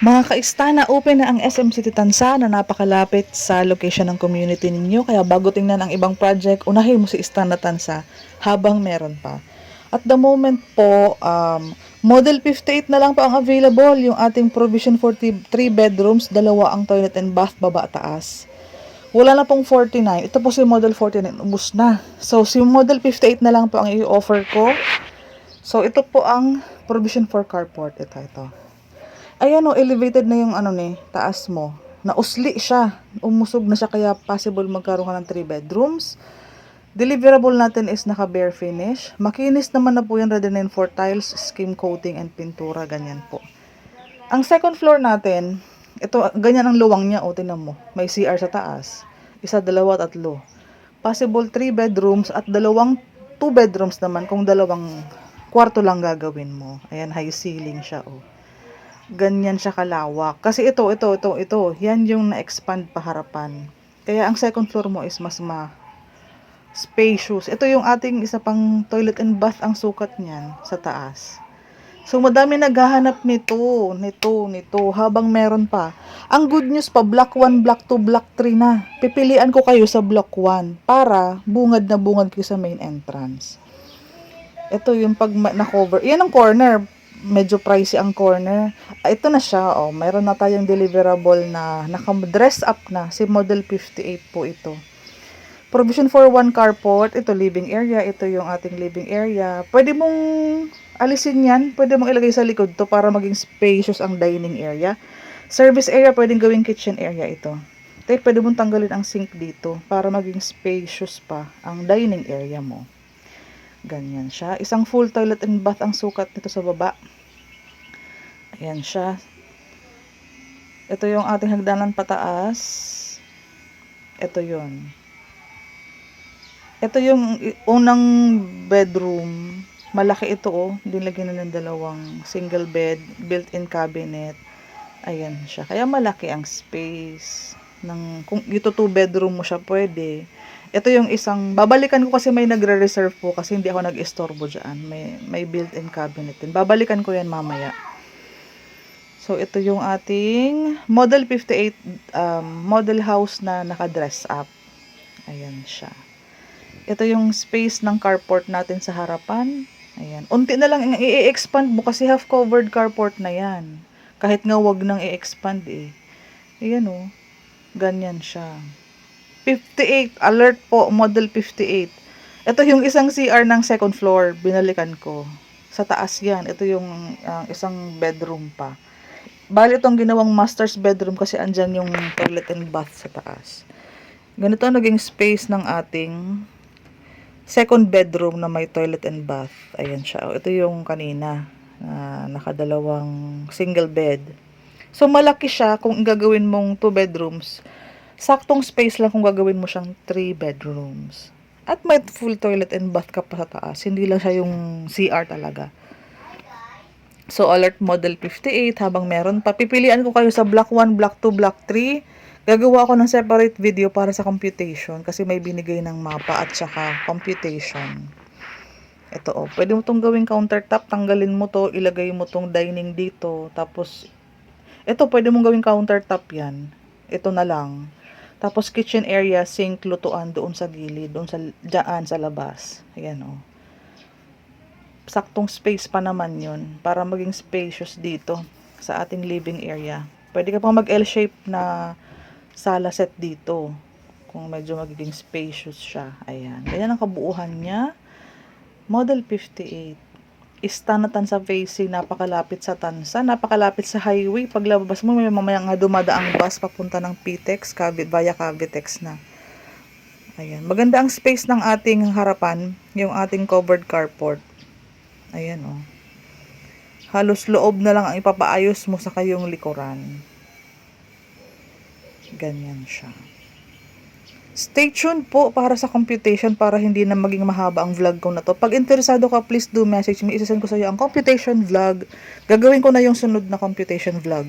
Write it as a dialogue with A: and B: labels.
A: Mga kaistana, open na ang SM City Tansa na napakalapit sa location ng community ninyo. Kaya bago tingnan ang ibang project, unahin mo si Istana Tansa habang meron pa. At the moment po, Model 58 na lang po ang available. Yung ating provision for 3 bedrooms, dalawa ang toilet and bath, baba taas. Wala na pong 49. Ito po si Model 49, ubus na. So, si Model 58 na lang po ang i-offer ko. So, ito po ang provision for carport. Ito. Ayan o, elevated na yung taas mo. Nausli siya. Umusog na siya kaya possible magkaroon ka ng 3 bedrooms. Deliverable natin is naka bare finish. Makinis naman na po yan, ready na yun for tiles, skim coating, and pintura. Ganyan po. Ang second floor natin, ito, ganyan ang luwang niya. O, tinan mo. May CR sa taas. Isa, dalawa, tatlo. Possible 3 bedrooms at dalawang 2 bedrooms naman kung dalawang kwarto lang gagawin mo. Ayan, high ceiling siya. O. Ganyan siya kalawak. Kasi ito. Yan yung na-expand paharapan. Kaya ang second floor mo is mas spacious. Ito yung ating isa pang toilet and bath ang sukat niyan sa taas. So, madami naghahanap nito, habang meron pa. Ang good news pa, block 1, block 2, block 3 na. Pipilian ko kayo sa block 1 para bungad na bungad kayo sa main entrance. Ito yung pag na-cover. Yan ang corner. Medyo pricey ang corner. Ito na siya. Oh, mayroon na tayong deliverable na naka-dress up na. Si Model 58 po ito. Provision for 1 carport. Ito living area. Ito yung ating living area. Pwede mong alisin yan. Pwede mong ilagay sa likod to para maging spacious ang dining area. Service area, pwedeng gawing kitchen area ito. Pwede mong tanggalin ang sink dito para maging spacious pa ang dining area mo. Ganyan siya. Isang full toilet and bath ang sukat nito sa baba. Ayan siya. Ito yung ating hagdanan pataas. Ito yun. Ito yung unang bedroom. Malaki ito oh. Nilagyan na ng dalawang single bed, built-in cabinet. Ayan siya. Kaya malaki ang space. Kung ito 2 bedroom mo siya, pwede. Ito yung isang, babalikan ko kasi may nagre-reserve po kasi hindi ako nag-istorbo dyan. May built-in cabinet din. Babalikan ko yan mamaya. So, ito yung ating Model 58 model house na naka-dress up. Ayan siya. Ito yung space ng carport natin sa harapan. Ayan. Unti na lang i-expand mo kasi half-covered carport na yan. Kahit nga wag nang i-expand eh. Ayan o. Ganyan siya. 58. Alert po. Model 58. Ito yung isang CR ng second floor. Binalikan ko. Sa taas yan. Ito yung isang bedroom pa. Bali itong ginawang master's bedroom kasi andyan yung toilet and bath sa taas. Ganito ang naging space ng ating second bedroom na may toilet and bath. Ayan siya. Ito yung kanina. Nakadalawang single bed. So malaki siya kung gagawin mong 2 bedrooms. Saktong space lang kung gagawin mo siyang 3 bedrooms. At may full toilet and bath ka pa sa taas. Hindi lang siya yung CR talaga. So, alert Model 58 habang meron pa. Pipilian ko kayo sa block 1, block 2, block 3. Gagawa ako ng separate video para sa computation kasi may binigay ng mapa at saka computation. Ito oh, pwede mo tong gawing countertop, tanggalin mo to, ilagay mo tong dining dito. Tapos, ito pwede mong gawing countertop yan. Ito na lang. Tapos kitchen area, sink, lutuan doon sa gilid, doon dyan sa labas. Ayan oh. Saktong space pa naman yun para maging spacious dito sa ating living area. Pwede ka pang mag L-shape na sala set dito kung medyo magiging spacious siya. Ayan. Ganyan ang kabuuhan niya. Model 58. Istana Tansa facing, napakalapit sa Tansa, napakalapit sa highway. Paglabas mo, may mamaya nga dumadaang bus papunta ng PTEX, via Cavitex na. Ayan. Maganda ang space ng ating harapan, yung ating covered carport. Ayan oh. Halos loob na lang ang ipapaayos mo sa kayong likuran. Ganyan siya. Stay tuned po para sa computation para hindi na maging mahaba ang vlog ko na to. Pag interesado ka, please do message me. Isasend ko sa iyo ang computation vlog. Gagawin ko na yung sunod na computation vlog.